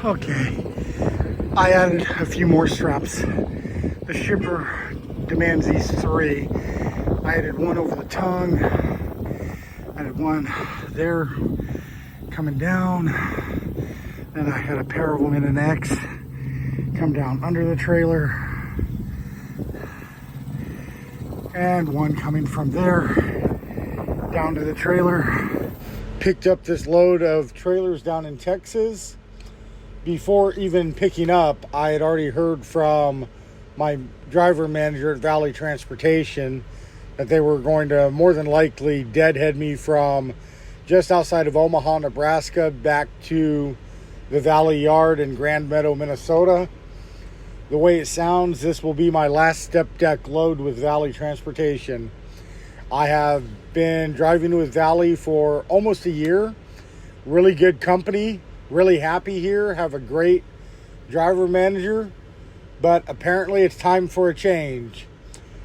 Okay, I added a few more straps. The shipper demands these 3. I added one over the tongue, added one there coming down, then I had a pair of them in an X come down under the trailer, and one coming from there down to the trailer. Picked up this load of trailers down in Texas. Before even picking up, I had already heard from my driver manager at Valley Transportation that they were going to more than likely deadhead me from just outside of Omaha, Nebraska, back to the Valley Yard in Grand Meadow, Minnesota. The way it sounds, this will be my last Stepdeck load with Valley Transportation. I have been driving with Valley for almost a year. Really good company. Really happy here, have a great driver manager, but apparently it's time for a change.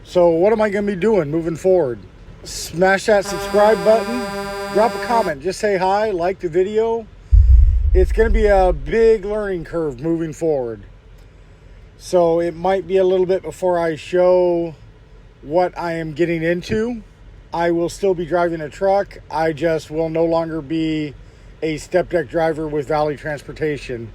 So what am I going to be doing moving forward? Smash that subscribe button, drop a comment, just say hi, like the video. It's going to be a big learning curve moving forward. So it might be a little bit before I show what I am getting into. I will still be driving a truck. I just will no longer be a Stepdeck driver with Valley Transportation.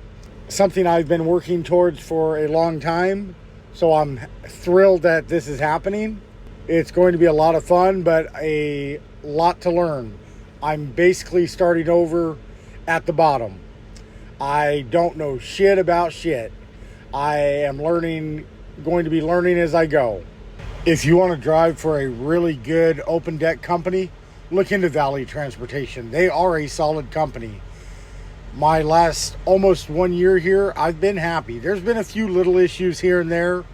Something I've been working towards for a long time, so I'm thrilled that this is happening. It's going to be a lot of fun, but a lot to learn. I'm basically starting over at the bottom. I don't know shit about shit. I am going to be learning as I go. If you want to drive for a really good open deck company, look into Valley Transportation. They are a solid company. My last almost 1 year here, I've been happy. There's been a few little issues here and there,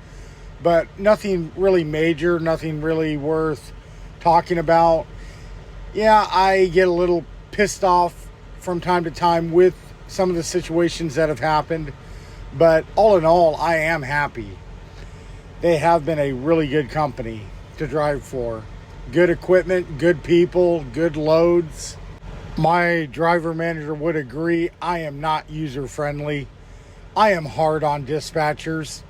but nothing really major, nothing really worth talking about. Yeah, I get a little pissed off from time to time with some of the situations that have happened, but all in all, I am happy. They have been a really good company to drive for. Good equipment, good people, good loads. My driver manager would agree, I am not user friendly. I am hard on dispatchers.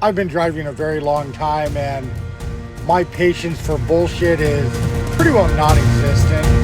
I've been driving a very long time and my patience for bullshit is pretty well non-existent.